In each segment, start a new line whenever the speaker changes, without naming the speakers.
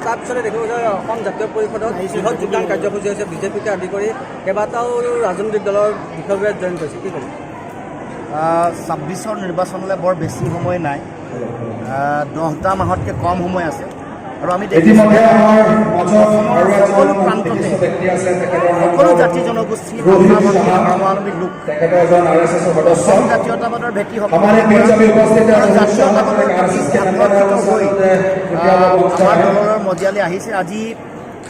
তাৰপিছতে দেখিব যে অসম জাতীয় পৰিষদত বৃহৎ যোগদান কাৰ্যসূচী হৈছে বিজেপিকে আদি কৰি কেইবাটাও ৰাজনৈতিক দলৰ বিষয়বোৰে জইন কৰিছে কি ক'ব
২৬ৰ নিৰ্বাচনলৈ বৰ বেছি সময় নাই 10টা মাহতকৈ কম সময় আছে আৰু আমি দেখিছোঁ সকলো প্ৰান্ততে সকলো জাতি জনগোষ্ঠী ধৰ্মাৱলম্বী লোক অসম জাতীয়তাবাদৰ ভেটি জাতীয়তাবাদৰ হৈ আমাৰ দলৰ মজিয়ালৈ আহিছে আজি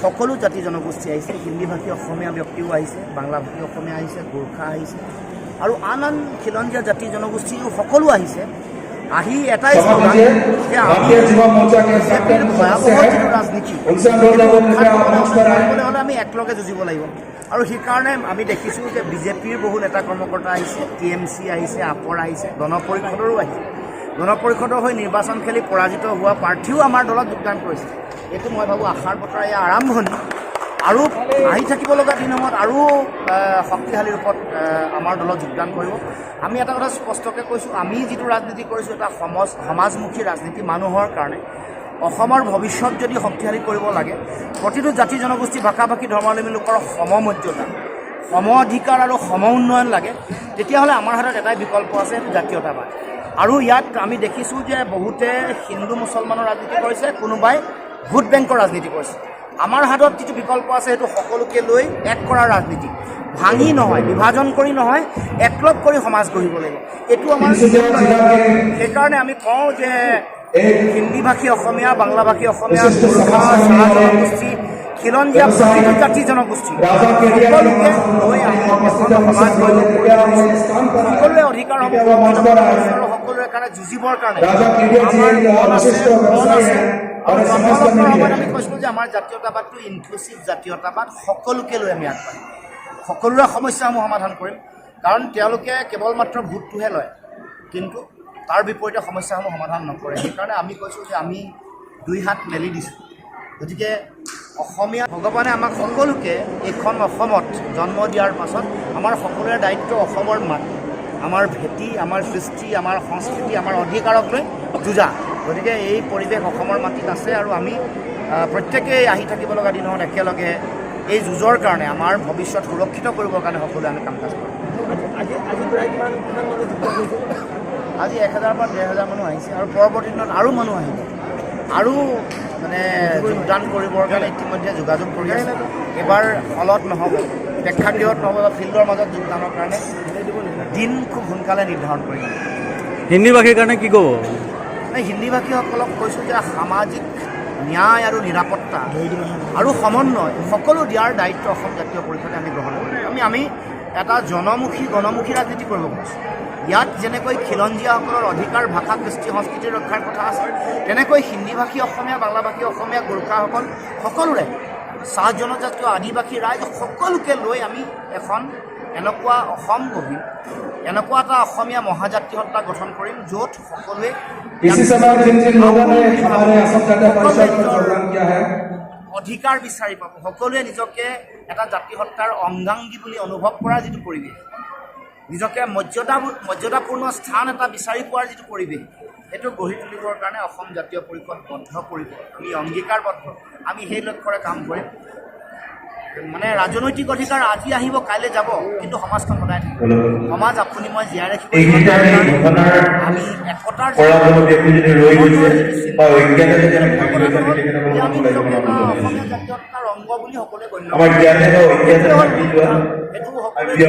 সকলো জাতি জনগোষ্ঠী আহিছে হিন্দীভাষী অসমীয়া ব্যক্তিও আহিছে বাংলাভাষী অসমীয়া আহিছে গোৰ্খা আহিছে আৰু আন আন খিলঞ্জীয়া জাতি জনগোষ্ঠীও সকলো আহিছে আহি এটাই স্লোগান যে আমি বিজেপিৰ ভয়াৱহ যিটো ৰাজনীতি হ'লে আমি একেলগে যুঁজিব লাগিব আৰু সেইকাৰণে আমি দেখিছোঁ যে বিজেপিৰ বহু নেতা কৰ্মকৰ্তা আহিছে TMC আহিছে আপৰ আহিছে গণপৰিষদৰো আহিছে গণপৰিষদৰ হৈ নিৰ্বাচন খেলি পৰাজিত হোৱা প্ৰাৰ্থীও আমাৰ দলত যোগদান কৰিছে এইটো মই ভাবোঁ আশাৰ বতৰ এয়া আৰম্ভণি আৰু আহি থাকিব লগা দিনসমূহত আৰু শক্তিশালী ৰূপত আমাৰ দলত যোগদান কৰিব আমি এটা কথা স্পষ্টকৈ কৈছোঁ আমি যিটো ৰাজনীতি কৰিছোঁ এটা সমাজমুখী ৰাজনীতি মানুহৰ কাৰণে অসমৰ ভৱিষ্যত যদি শক্তিশালী কৰিব লাগে প্ৰতিটো জাতি জনগোষ্ঠী ভাষা ভাষী ধৰ্মাৱলম্বী লোকৰ সমমৰ্যাদা সম অধিকাৰ আৰু সম উন্নয়ন লাগে তেতিয়াহ'লে আমাৰ হাতত এটাই বিকল্প আছে সেইটো জাতীয়তাবাদ আৰু ইয়াত আমি দেখিছোঁ যে বহুতে হিন্দু মুছলমানৰ ৰাজনীতি কৰিছে কোনোবাই ভোট বেংকৰ ৰাজনীতি কৰিছে আমাৰ হাতত যিটো বিকল্প আছে সেইটো সকলোকে লৈ এক কৰাৰ ৰাজনীতি ভাঙি নহয় বিভাজন কৰি নহয় একলগ কৰি সমাজ গঢ়িব লাগিব এইটো আমাৰ সেইকাৰণে আমি কওঁ যে হিন্দীভাষী অসমীয়া বাংলাভাষী অসমীয়া চাহ জনগোষ্ঠী খিলঞ্জীয়া প্ৰতিটো জাতি জনগোষ্ঠী সকলোকে লৈ সমাজ সকলোৱে অধিকাৰ হ'ব আৰু সকলোৰে কাৰণে যুঁজিবৰ কাৰণে আমাৰ মন আছে আৰু জন্মগতৰ সময়ত আমি কৈছিলোঁ যে আমাৰ জাতীয়তাবাদটো ইনক্লুচিভ জাতীয়তাবাদ সকলোকে লৈ আমি আগবাঢ়িম সকলোৰে সমস্যাসমূহ সমাধান কৰিম কাৰণ তেওঁলোকে কেৱল মাত্ৰ ভোটটোহে লয় কিন্তু তাৰ বিপৰীতে সমস্যাসমূহ সমাধান নকৰে সেইকাৰণে আমি কৈছোঁ যে আমি দুই হাত মেলি দিছোঁ গতিকে অসমীয়া ভগৱানে আমাক সকলোকে এইখন অসমত জন্ম দিয়াৰ পাছত আমাৰ সকলোৰে দায়িত্ব অসমৰ মাটি আমাৰ ভেটি আমাৰ সৃষ্টি আমাৰ সংস্কৃতি আমাৰ অধিকাৰক লৈ যুঁজা গতিকে এই পৰিৱেশ অসমৰ মাটিত আছে আৰু আমি প্ৰত্যেকেই আহি থাকিব লগা দিনত একেলগে এই যুঁজৰ কাৰণে আমাৰ ভৱিষ্যত সুৰক্ষিত কৰিবৰ কাৰণে সকলোৱে আমি কাম কাজ কৰোঁ আজি 1000 পৰা 1500 মানুহ আহিছে আৰু পৰৱৰ্তী দিনত আৰু মানুহ আহিব আৰু মানে যোগদান কৰিবৰ কাৰণে ইতিমধ্যে যোগাযোগ কৰি আছে এবাৰ হলত নহ'ব প্ৰেক্ষাগৃহত নহ'ব বা ফিল্ডৰ মাজত যোগদানৰ কাৰণে দিন খুব সোনকালে নিৰ্ধাৰণ কৰিম
হিন্দীভাষীৰ কাৰণে কি ক'ব
হিন্দীভাষীসকলক কৈছোঁ যে সামাজিক ন্যায় আৰু নিৰাপত্তা আৰু সমন্বয় সকলো দিয়াৰ দায়িত্ব অসম জাতীয় পৰিষদে আমি গ্ৰহণ কৰিম আমি এটা জনমুখী গণমুখী ৰাজনীতি কৰিব খুজিছোঁ ইয়াত যেনেকৈ খিলঞ্জীয়াসকলৰ অধিকাৰ ভাষা কৃষ্টি সংস্কৃতি ৰক্ষাৰ কথা আছে তেনেকৈ হিন্দীভাষী অসমীয়া বাংলাভাষী অসমীয়া গোৰ্খাসকল সকলোৰে চাহ জনজাতীয় আদিবাসী ৰাইজ সকলোকে লৈ আমি এখন এনেকুৱা অসম গঢ়িম এনেকুৱা এটা অসমীয়া মহাজাতি সত্তা গঠন কৰিম য'ত সকলোৱে অধিকাৰ বিচাৰি পাব সকলোৱে নিজকে এটা জাতি সত্তাৰ অংগাংগী বুলি অনুভৱ কৰাৰ যিটো পৰিৱেশ নিজকে মৰ্যাদাপূৰ্ণ স্থান এটা বিচাৰি পোৱাৰ যিটো পৰিৱেশ সেইটো গঢ়ি তুলিবৰ কাৰণে অসম জাতীয় পৰিষদ বদ্ধপৰিকৰ আমি অংগীকাৰবদ্ধ আমি সেই লক্ষ্যৰে কাম কৰিম মানে ৰাজনৈতিক অধিকাৰ আজি আহিব কাইলৈ যাব কিন্তু সমাজখন সদায় থাকিব সমাজ আপুনি মই জীয়াই ৰাখিব আমি একতাৰ অসমীয়া জাতীয়তাৰ অংগ বুলি সকলোৱে গণ্য সেইটো সকলোৱে